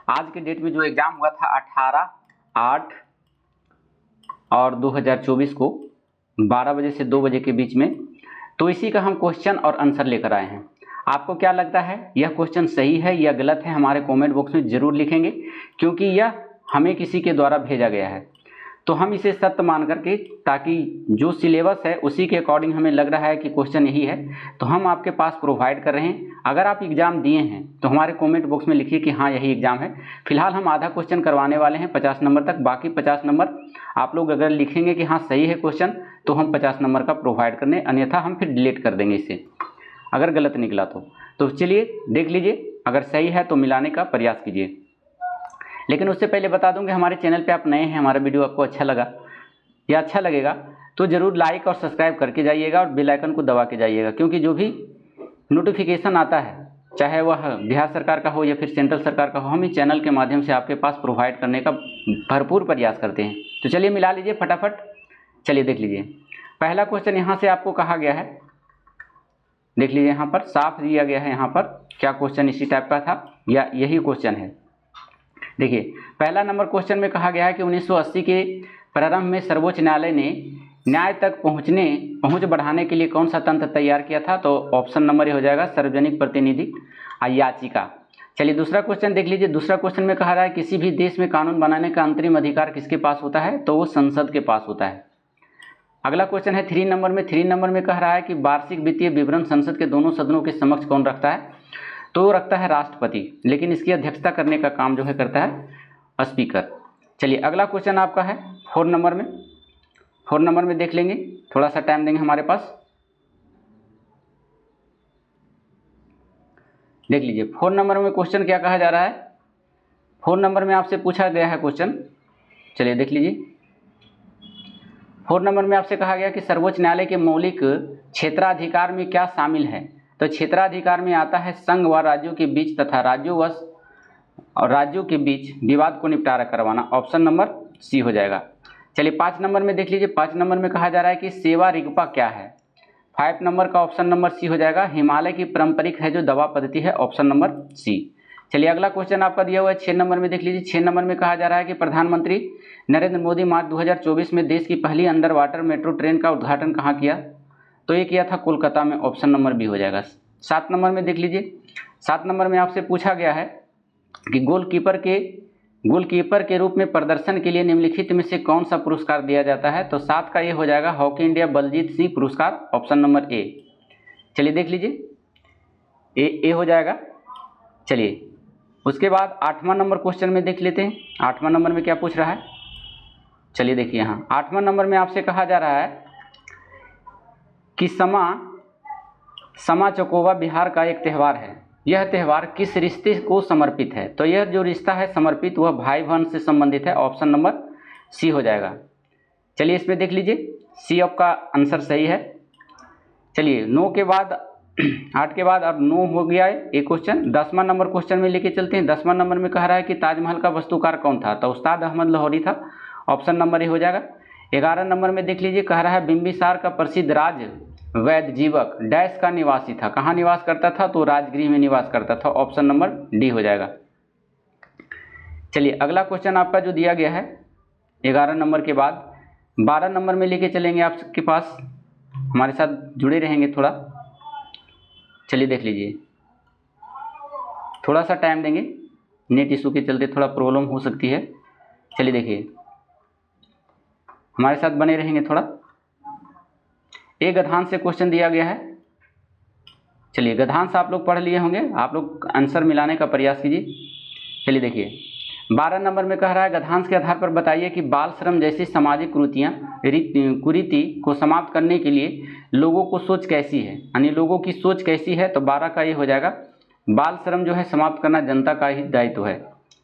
आज के डेट में जो एग्ज़ाम हुआ था 18/8/2024 को 12 बजे से 2 बजे के बीच में, तो इसी का हम क्वेश्चन और आंसर लेकर आए हैं। आपको क्या लगता है यह क्वेश्चन सही है या गलत है, हमारे कमेंट बॉक्स में ज़रूर लिखेंगे, क्योंकि यह हमें किसी के द्वारा भेजा गया है। तो हम इसे सत्य मान करके, ताकि जो सिलेबस है उसी के अकॉर्डिंग हमें लग रहा है कि क्वेश्चन यही है, तो हम आपके पास प्रोवाइड कर रहे हैं। अगर आप एग्ज़ाम दिए हैं तो हमारे कमेंट बॉक्स में लिखिए कि हाँ यही एग्ज़ाम है। फिलहाल हम आधा क्वेश्चन करवाने वाले हैं 50 नंबर तक, बाकी 50 नंबर आप लोग अगर लिखेंगे कि हाँ सही है क्वेश्चन, तो हम 50 नंबर का प्रोवाइड करने, अन्यथा हम फिर डिलीट कर देंगे इसे अगर गलत निकला तो चलिए देख लीजिए, अगर सही है तो मिलाने का प्रयास कीजिए। लेकिन उससे पहले बता दूं कि हमारे चैनल पे आप नए हैं, हमारा वीडियो आपको अच्छा लगा या अच्छा लगेगा तो ज़रूर लाइक और सब्सक्राइब करके जाइएगा और बेल आइकन को दबा के जाइएगा, क्योंकि जो भी नोटिफिकेशन आता है, चाहे वह बिहार सरकार का हो या फिर सेंट्रल सरकार का हो, हम इस चैनल के माध्यम से आपके पास प्रोवाइड करने का भरपूर प्रयास करते हैं। तो चलिए मिला लीजिए फटाफट, चलिए देख लीजिए। पहला क्वेश्चन यहाँ से आपको कहा गया है, देख लीजिए यहाँ पर साफ दिया गया है। यहाँ पर क्या क्वेश्चन इसी टाइप का था या यही क्वेश्चन है। देखिए पहला नंबर क्वेश्चन में कहा गया है कि 1980 के प्रारंभ में सर्वोच्च न्यायालय ने न्याय तक पहुंच बढ़ाने के लिए कौन सा तंत्र तैयार किया था। तो ऑप्शन नंबर ये हो जाएगा सार्वजनिक प्रतिनिधि याचिका। चलिए दूसरा क्वेश्चन देख लीजिए। दूसरा क्वेश्चन में कहा रहा है किसी भी देश में कानून बनाने का अंतरिम अधिकार किसके पास होता है, तो वो संसद के पास होता है। अगला क्वेश्चन है 3 नंबर में। 3 नंबर में कह रहा है कि वार्षिक वित्तीय विवरण संसद के दोनों सदनों के समक्ष कौन रखता है, तो वो रखता है राष्ट्रपति, लेकिन इसकी अध्यक्षता करने का काम जो है करता है स्पीकर। चलिए अगला क्वेश्चन आपका है 4 नंबर में। 4 नंबर में देख लेंगे, थोड़ा सा टाइम देंगे हमारे पास। देख लीजिए 4 नंबर में क्वेश्चन क्या कहा जा रहा है। 4 नंबर में आपसे पूछा गया है क्वेश्चन, चलिए देख लीजिए। 4 नंबर में आपसे कहा गया कि सर्वोच्च न्यायालय के मौलिक क्षेत्राधिकार में क्या शामिल है। तो क्षेत्राधिकार में आता है संघ व राज्यों के बीच तथा राज्यों के बीच विवाद को निपटारा करवाना। ऑप्शन नंबर सी हो जाएगा। चलिए 5 नंबर में देख लीजिए। 5 नंबर में कहा जा रहा है कि सेवा रिगपा क्या है। 5 नंबर का ऑप्शन नंबर सी हो जाएगा। हिमालय की पारंपरिक है जो दवा पद्धति है, ऑप्शन नंबर सी। चलिए अगला क्वेश्चन आपका दिया हुआ है 6 नंबर में। देख लीजिए 6 नंबर में कहा जा रहा है कि प्रधानमंत्री नरेंद्र मोदी मार्च 2024 में देश की पहली अंडर वाटर मेट्रो ट्रेन का उद्घाटन कहाँ किया, तो ये किया था कोलकाता में, ऑप्शन नंबर बी हो जाएगा। 7 नंबर में देख लीजिए। 7 नंबर में आपसे पूछा गया है कि गोलकीपर के रूप में प्रदर्शन के लिए निम्नलिखित में से कौन सा पुरस्कार दिया जाता है। तो 7 का ये हो जाएगा हॉकी इंडिया बलजीत सिंह पुरस्कार, ऑप्शन नंबर ए। चलिए देख लीजिए ए हो जाएगा। चलिए उसके बाद 8वां नंबर क्वेश्चन में देख लेते हैं। 8वां नंबर में क्या पूछ रहा है, चलिए देखिए यहाँ 8वां नंबर में आपसे कहा जा रहा है कि समा चकोवा बिहार का एक त्यौहार है। यह त्यौहार किस रिश्ते को समर्पित है। तो यह जो रिश्ता है समर्पित वह भाई बहन से संबंधित है, ऑप्शन नंबर सी हो जाएगा। चलिए इसमें देख लीजिए सी आपका आंसर सही है। चलिए 9 के बाद 8 के बाद अब 9 हो गया है एक क्वेश्चन। 10वां नंबर क्वेश्चन में लेके चलते हैं। 10वां नंबर में कह रहा है कि ताजमहल का वास्तुकार कौन था, तो उस्ताद अहमद लाहौरी था, ऑप्शन नंबर ए हो जाएगा। 11 नंबर में देख लीजिए कह रहा है बिंबिसार का प्रसिद्ध राज वैद्य जीवक डैश का निवासी था, कहाँ निवास करता था, तो राजगृह में निवास करता था, ऑप्शन नंबर डी हो जाएगा। चलिए अगला क्वेश्चन आपका जो दिया गया है 11 नंबर के बाद 12 नंबर में लेके चलेंगे आपके पास, हमारे साथ जुड़े रहेंगे थोड़ा। चलिए देख लीजिए, थोड़ा सा टाइम देंगे, नेट इशू के चलते थोड़ा प्रॉब्लम हो सकती है। चलिए देखिए हमारे साथ बने रहेंगे थोड़ा। एक गद्यांश से क्वेश्चन दिया गया है। चलिए गद्यांश आप लोग पढ़ लिए होंगे, आप लोग आंसर मिलाने का प्रयास कीजिए। चलिए देखिए 12 नंबर में कह रहा है गद्यांश के आधार पर बताइए कि बाल श्रम जैसी सामाजिक कुरीति को समाप्त करने के लिए लोगों को सोच कैसी है, यानी लोगों की सोच कैसी है। तो 12 का ये हो जाएगा बाल श्रम जो है समाप्त करना जनता का ही दायित्व है,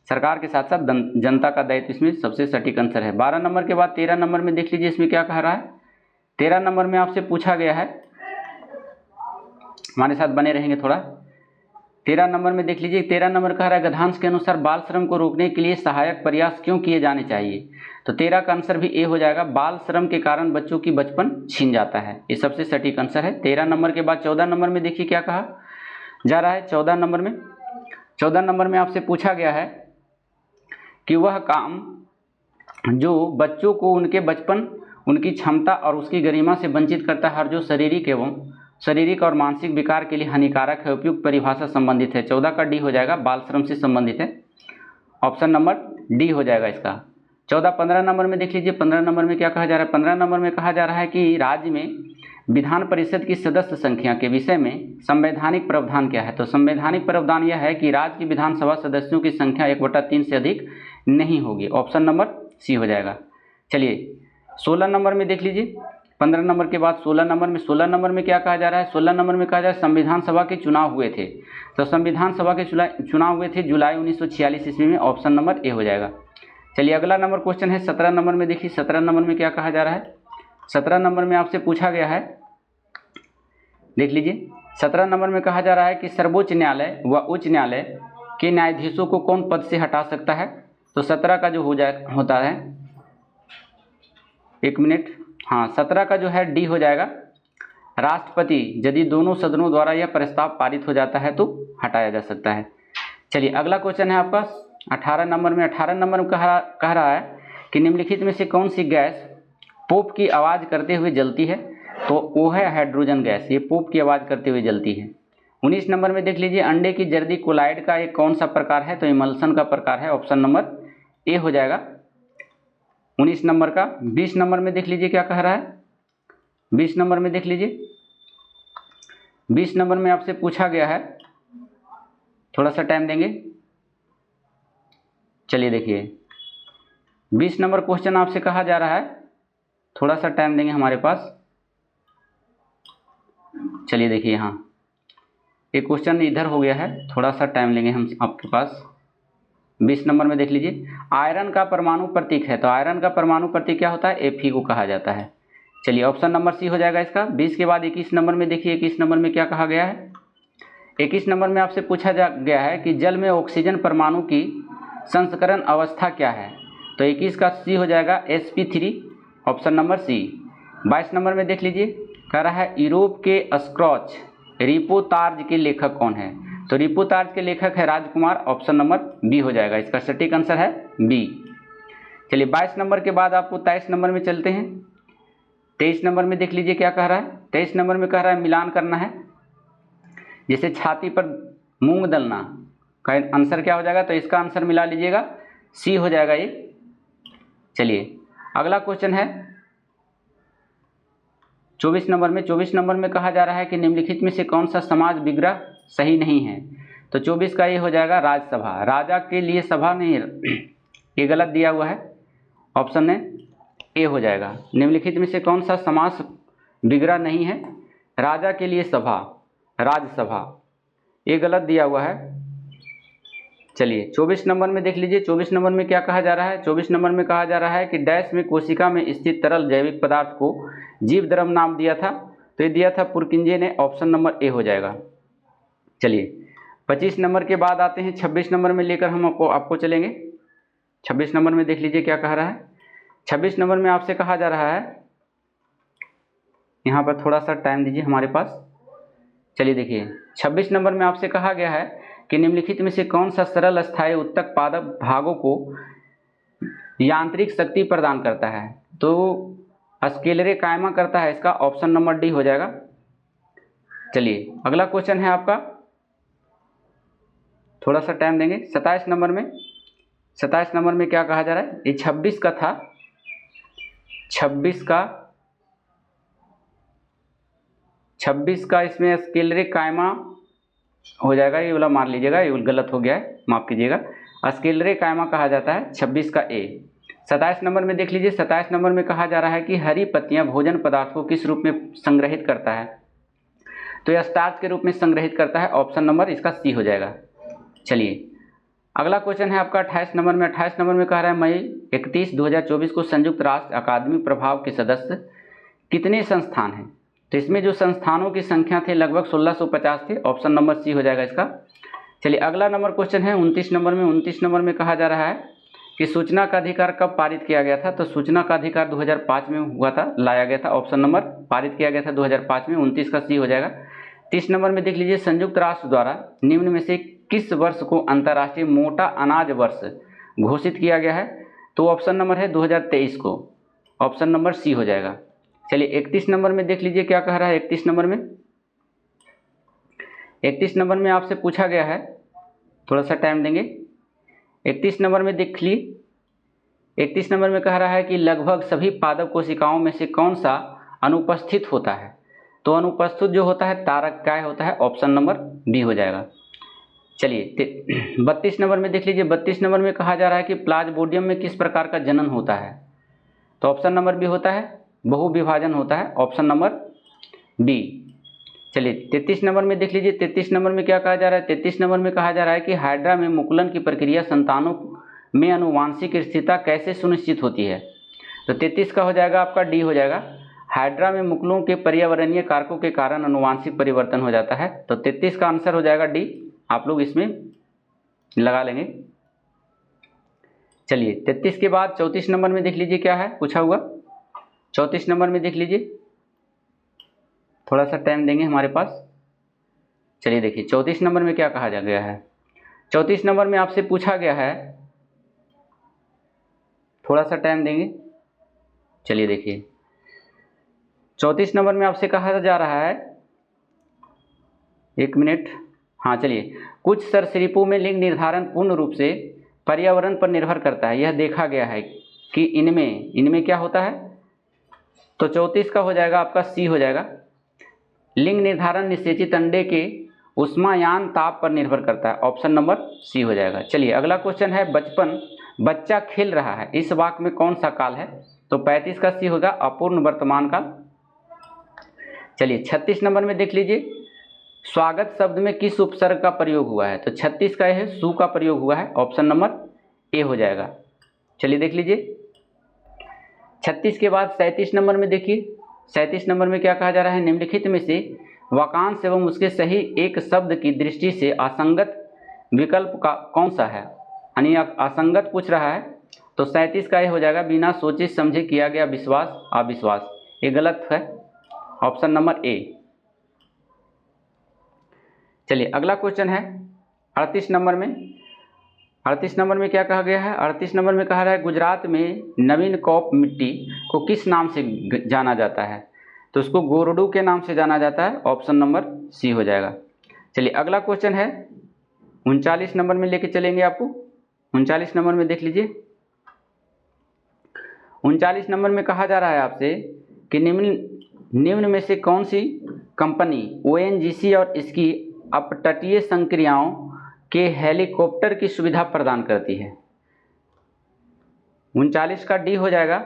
सरकार के साथ साथ जनता का दायित्व इसमें सबसे सटीक आंसर है। 12 नंबर के बाद 13 नंबर में देख लीजिए इसमें क्या कह रहा है। 13 नंबर में आपसे पूछा गया है, हमारे साथ बने रहेंगे थोड़ा। 13 नंबर में देख लीजिए 13 नंबर कह रहा है गद्यांश के अनुसार बाल श्रम को रोकने के लिए सहायक प्रयास क्यों किए जाने चाहिए। तो 13 का आंसर भी ए हो जाएगा। बाल श्रम के कारण बच्चों की बचपन छीन जाता है, ये सबसे सटीक आंसर है 13 नंबर के बाद। 14 नंबर में देखिए क्या कहा जा रहा है। 14 नंबर में आपसे पूछा गया है कि वह काम जो बच्चों को उनके बचपन, उनकी क्षमता और उसकी गरिमा से वंचित करता है और जो शारीरिक और मानसिक विकार के लिए हानिकारक है, उपयुक्त परिभाषा संबंधित है। 14 का डी हो जाएगा, बाल श्रम से संबंधित है। ऑप्शन नंबर डी हो जाएगा इसका। 14। 15 नंबर में देख लीजिए, 15 नंबर में क्या कहा जा रहा है। 15 नंबर में कहा जा रहा है कि राज्य में विधान परिषद की सदस्य संख्या के विषय में संवैधानिक प्रावधान क्या है। तो संवैधानिक प्रावधान यह है कि राज्य की विधानसभा सदस्यों की संख्या 1/3 से अधिक नहीं होगी। ऑप्शन नंबर सी हो जाएगा। चलिए 16 नंबर में देख लीजिए, 15 नंबर के बाद 16 नंबर में क्या कहा जा रहा है। 16 नंबर में कहा जा रहा है संविधान सभा के चुनाव हुए थे। तो संविधान सभा के चुनाव हुए थे जुलाई 1946 ईस्वी में। ऑप्शन नंबर ए हो जाएगा। चलिए अगला नंबर क्वेश्चन है 17 नंबर में। देखिए 17 नंबर में क्या कहा जा रहा है। 17 नंबर में आपसे पूछा गया है, देख लीजिए 17 नंबर में कहा जा रहा है कि सर्वोच्च न्यायालय व उच्च न्यायालय के न्यायाधीशों को कौन पद से हटा सकता है। तो 17 का जो होता है, एक मिनट, हाँ 17 का जो है डी हो जाएगा। राष्ट्रपति यदि दोनों सदनों द्वारा यह प्रस्ताव पारित हो जाता है तो हटाया जा सकता है। चलिए अगला क्वेश्चन है आपका 18 नंबर में। 18 नंबर में कह रहा है कि निम्नलिखित में से कौन सी गैस पोप की आवाज़ करते हुए जलती है। तो वो है हाइड्रोजन गैस, ये पोप की आवाज़ करते हुए जलती है। 19 नंबर में देख लीजिए अंडे की जर्दी कोलाइड का एक कौन सा प्रकार है। तो इमल्सन का प्रकार है। ऑप्शन नंबर ए हो जाएगा 19 नंबर का। 20 नंबर में देख लीजिए क्या कह रहा है। 20 नंबर में देख लीजिए, 20 नंबर में आपसे पूछा गया है, थोड़ा सा टाइम देंगे। चलिए देखिए 20 नंबर क्वेश्चन आपसे कहा जा रहा है, थोड़ा सा टाइम देंगे हमारे पास। चलिए देखिए हाँ एक क्वेश्चन इधर हो गया है, थोड़ा सा टाइम लेंगे हम आपके पास। 20 नंबर में देख लीजिए आयरन का परमाणु प्रतीक है। तो आयरन का परमाणु प्रतीक क्या होता है, Fe को कहा जाता है। चलिए ऑप्शन नंबर सी हो जाएगा इसका। 20 के बाद 21 नंबर में देखिए, 21 नंबर में क्या कहा गया है। 21 नंबर में आपसे पूछा गया है कि जल में ऑक्सीजन परमाणु की संस्करण अवस्था क्या है। तो 21 का सी हो जाएगा sp3, option number C. 22 number में देख लीजिए कह रहा है यूरोप के स्क्रॉच रिपोर्ताज के लेखक कौन है। तो रिपोर्ताज के लेखक है राजकुमार। ऑप्शन नंबर बी हो जाएगा, इसका सटीक आंसर है बी। चलिए 22 नंबर के बाद आपको 23 नंबर में चलते हैं। 23 नंबर में देख लीजिए क्या कह रहा है। 23 नंबर में कह रहा है मिलान करना है, जैसे छाती पर मूंग दलना का आंसर क्या हो जाएगा। तो इसका आंसर मिला लीजिएगा, सी हो जाएगा ये। चलिए अगला क्वेश्चन है 24 नंबर में। 24 नंबर में कहा जा रहा है कि निम्नलिखित में से कौन सा समाज विग्रह सही नहीं है। तो 24 का ये हो जाएगा राजसभा, राजा के लिए सभा नहीं, ये गलत दिया हुआ है। ऑप्शन में ए हो जाएगा। निम्नलिखित में से कौन सा समाज विग्रह नहीं है, राजा के लिए सभा, राजसभा, ये गलत दिया हुआ है। चलिए 24 नंबर में देख लीजिए, 24 नंबर में क्या कहा जा रहा है। 24 नंबर में कहा जा रहा है कि डैश में कोशिका में स्थित तरल जैविक पदार्थ को जीव द्रव नाम दिया था। तो ये दिया था पुरकिंजे ने। ऑप्शन नंबर ए हो जाएगा। चलिए 25 नंबर के बाद आते हैं 26 नंबर में लेकर हम आपको चलेंगे। 26 नंबर में देख लीजिए क्या कह रहा है। 26 नंबर में आपसे कहा जा रहा है, यहाँ पर थोड़ा सा टाइम दीजिए हमारे पास। चलिए देखिए 26 नंबर में आपसे कहा गया है कि निम्नलिखित में से कौन सा सरल स्थायी उत्तक पादप भागों को यांत्रिक शक्ति प्रदान करता है। तो स्केलरे कायमा करता है, इसका ऑप्शन नंबर डी हो जाएगा। चलिए अगला क्वेश्चन है आपका, थोड़ा सा टाइम देंगे। 27 नंबर में, 27 नंबर में क्या कहा जा रहा है। ये 26 का था, 26 का इसमें स्केलरे कायमा हो जाएगा, ये वाला मार लीजिएगा, ये गलत हो गया है, माफ कीजिएगा। स्केलरे कायमा कहा जाता है 26 का ए। 27 नंबर में देख लीजिए, 27 नंबर में कहा जा रहा है कि हरी पत्तियां भोजन पदार्थ को किस रूप में संग्रहित करता है। तो यह स्टार्च के रूप में संग्रहित करता है। ऑप्शन नंबर इसका सी हो जाएगा। चलिए अगला क्वेश्चन है आपका 28 नंबर में। 28 नंबर में कह रहा है मई 31, 2024 को संयुक्त राष्ट्र अकादमी प्रभाव के सदस्य कितने संस्थान हैं। तो इसमें जो संस्थानों की संख्या थे लगभग 1650 थे। ऑप्शन नंबर सी हो जाएगा इसका। चलिए अगला नंबर क्वेश्चन है 29 नंबर में। 29 नंबर में कहा जा रहा है कि सूचना का अधिकार कब पारित किया गया था। तो सूचना का अधिकार 2005 में हुआ था, लाया गया था। ऑप्शन नंबर पारित किया गया था 2005 में। 29 का सी हो जाएगा। 30 नंबर में देख लीजिए संयुक्त राष्ट्र द्वारा निम्न में से किस वर्ष को अंतर्राष्ट्रीय मोटा अनाज वर्ष घोषित किया गया है, तो ऑप्शन नंबर है 2023 को, ऑप्शन नंबर सी हो जाएगा। चलिए 31 नंबर में देख लीजिए क्या कह रहा है। 31 नंबर में आपसे पूछा गया है, थोड़ा सा टाइम देंगे। 31 नंबर में देख ली, 31 नंबर में कह रहा है कि लगभग सभी पादप कोशिकाओं में से कौन सा अनुपस्थित होता है। तो अनुपस्थित जो होता है तारक काय होता है, ऑप्शन नंबर बी हो जाएगा। चलिए 32 नंबर में देख लीजिए। 32 नंबर में कहा जा रहा है कि प्लाज्मोडियम में किस प्रकार का जनन होता है। तो ऑप्शन नंबर बी होता है, बहुविभाजन होता है, ऑप्शन नंबर बी। चलिए 33 नंबर में देख लीजिए। 33 नंबर में क्या कहा जा रहा है। 33 नंबर में कहा जा रहा है कि हाइड्रा में मुकुलन की प्रक्रिया संतानों में आनुवांशिक स्थिरता कैसे सुनिश्चित होती है। तो 33 का हो जाएगा आपका डी हो जाएगा। हाइड्रा में मुकुलों के पर्यावरणीय कारकों के कारण आनुवांशिक परिवर्तन हो जाता है। तो 33 का आंसर हो जाएगा डी, आप लोग इसमें लगा लेंगे। चलिए 33 के बाद 34 नंबर में देख लीजिए क्या है पूछा हुआ। 34 नंबर में देख लीजिए, थोड़ा सा टाइम देंगे हमारे पास। चलिए देखिए 34 नंबर में क्या कहा जा गया है। 34 नंबर में आपसे पूछा गया है, थोड़ा सा टाइम देंगे। चलिए देखिए 34 नंबर में आपसे कहा जा रहा है, एक मिनट, हाँ चलिए, कुछ सरीसृपों में लिंग निर्धारण पूर्ण रूप से पर्यावरण पर निर्भर करता है। यह देखा गया है कि इनमें क्या होता है। तो 34 का हो जाएगा आपका सी हो जाएगा। लिंग निर्धारण निषेचित अंडे के उष्मायान ताप पर निर्भर करता है, ऑप्शन नंबर सी हो जाएगा। चलिए अगला क्वेश्चन है, बच्चा खेल रहा है, इस वाक्य में कौन सा काल है। तो 35 का सी होगा, अपूर्ण वर्तमान काल। चलिए 36 नंबर में देख लीजिए, स्वागत शब्द में किस उपसर्ग का प्रयोग हुआ है। तो 36 का है सु का प्रयोग हुआ है, ऑप्शन नंबर ए हो जाएगा। चलिए देख लीजिए 36 के बाद 37 नंबर में देखिए। 37 नंबर में क्या कहा जा रहा है, निम्नलिखित में से वाक्यांश एवं उसके सही एक शब्द की दृष्टि से असंगत विकल्प का कौन सा है, यानी असंगत पूछ रहा है। तो 37 का ये हो जाएगा, बिना सोचे समझे किया गया विश्वास अविश्वास, ये गलत है, ऑप्शन नंबर ए। चलिए अगला क्वेश्चन है 38 नंबर में। 38 नंबर में क्या कहा गया है। 38 नंबर में कहा रहा है, गुजरात में नवीन कॉप मिट्टी को किस नाम से जाना जाता है। तो उसको गोरडू के नाम से जाना जाता है, ऑप्शन नंबर सी हो जाएगा। चलिए अगला क्वेश्चन है 39 नंबर में लेके चलेंगे आपको। 39 नंबर में देख लीजिए। 39 नंबर में कहा जा रहा है आपसे कि निम्न में से कौन सी कंपनी ONGC और इसकी अपतटीय संक्रियाओं के हेलीकॉप्टर की सुविधा प्रदान करती है। 39 का डी हो जाएगा,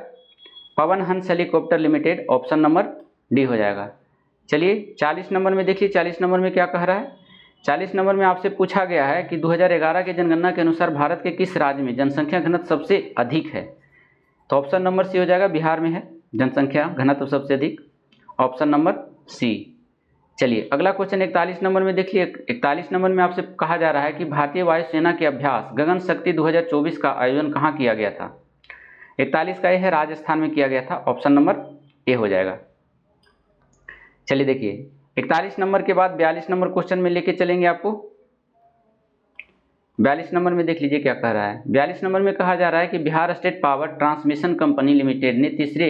Pawan Hans helicopter limited, option number D हो जाएगा। चलिए 40 नंबर में देखिए। 40 नंबर में क्या कह रहा है। 40 नंबर में आपसे पूछा गया है कि 2011 के जनगणना के अनुसार भारत के किस राज्य में जनसंख्या घनत्व सबसे अधिक है। तो ऑप्शन नंबर सी हो जाएगा, बिहार में है जनसंख्या घनत्व सबसे अधिक, ऑप्शन नंबर सी। चलिए अगला क्वेश्चन 41 नंबर में देखिए। 41 नंबर में आपसे कहा जा रहा है कि भारतीय वायुसेना के अभ्यास गगन शक्ति 2024 का आयोजन कहाँ किया गया था। 41 का यह है, राजस्थान में किया गया था, ऑप्शन नंबर ए हो जाएगा। चलिए देखिए 41 नंबर के बाद 42 नंबर क्वेश्चन में लेके चलेंगे आपको। 42 नंबर में देख लीजिए क्या कह रहा है। 42 नंबर में कहा जा रहा है कि Bihar state power transmission company limited ने तीसरे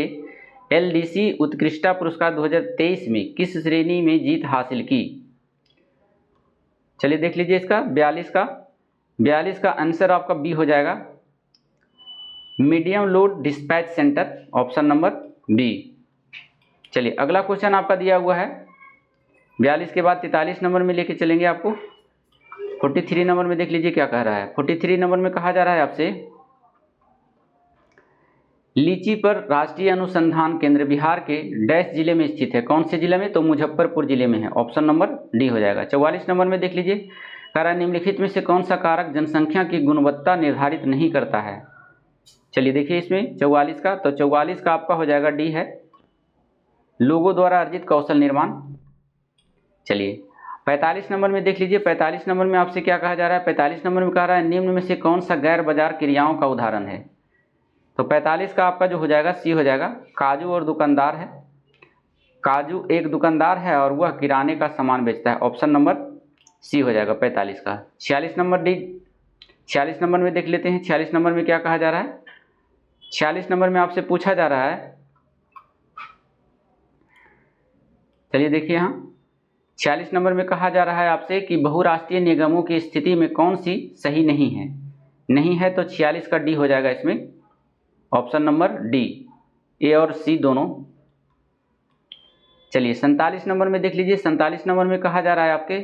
LDC उत्कृष्टता पुरस्कार 2023 में किस श्रेणी में जीत हासिल की। चलिए देख लीजिए इसका 42 का आंसर आपका बी हो जाएगा, medium load dispatch centre, option number B. चलिए अगला क्वेश्चन आपका दिया हुआ है 42 के बाद 43 नंबर में लेके चलेंगे आपको। 43 नंबर में देख लीजिए क्या कह रहा है। 43 नंबर में कहा जा रहा है आपसे, लीची पर राष्ट्रीय अनुसंधान केंद्र बिहार के डैश जिले में स्थित है। कौन से जिले में। तो मुजफ्फरपुर जिले में है, ऑप्शन नंबर डी हो जाएगा। 44 नंबर में देख लीजिए, कह रहा है निम्नलिखित में से कौन सा कारक जनसंख्या की गुणवत्ता निर्धारित नहीं करता है। चलिए देखिए इसमें 44 का, तो 44 का आपका हो जाएगा डी है, लोगों द्वारा अर्जित कौशल निर्माण। चलिए 45 नंबर में देख लीजिए। 45 नंबर में आपसे क्या कहा जा रहा है। 45 नंबर में कह रहा है निम्न में से कौन सा गैर बाजार क्रियाओं का उदाहरण है। तो 45 का आपका जो हो जाएगा सी हो जाएगा, काजू और दुकानदार है। काजू एक दुकानदार है और वह किराने का सामान बेचता है, ऑप्शन नंबर सी हो जाएगा 45 का। 46 नंबर डी 46 नंबर में देख लेते हैं। 46 नंबर में क्या कहा जा रहा है? 46 नंबर में आपसे पूछा जा रहा है, चलिए देखिए यहाँ 46 नंबर में कहा जा रहा है आपसे कि बहुराष्ट्रीय निगमों की स्थिति में कौन सी सही नहीं है। नहीं है तो 46 का डी हो जाएगा इसमें, ऑप्शन नंबर डी, ए और सी दोनों। चलिए 47 नंबर में देख लीजिए। 47 नंबर में कहा जा रहा है आपके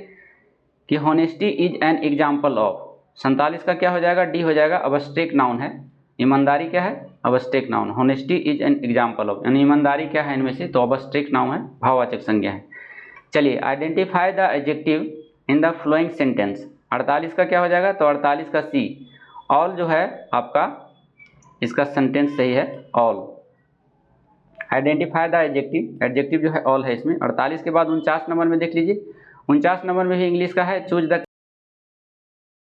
कि honesty is an example of. 47 का क्या हो जाएगा? डी हो जाएगा, अब्स्ट्रैक्ट नाउन है। ईमानदारी क्या है? Abstract noun. Honesty is an example of, यानी ईमानदारी क्या है इनमें से? तो अब्स्ट्रैक्ट नाउन है, भाववाचक संज्ञा है। चलिए identify the adjective in the flowing sentence. 48 का क्या हो जाएगा? तो 48 का सी, ऑल जो है आपका इसका सेंटेंस सही है, all. Identify the adjective, adjective जो है ऑल है इसमें। 48 के बाद 49 नंबर में देख लीजिए। 49 नंबर में भी इंग्लिश का है, चूज द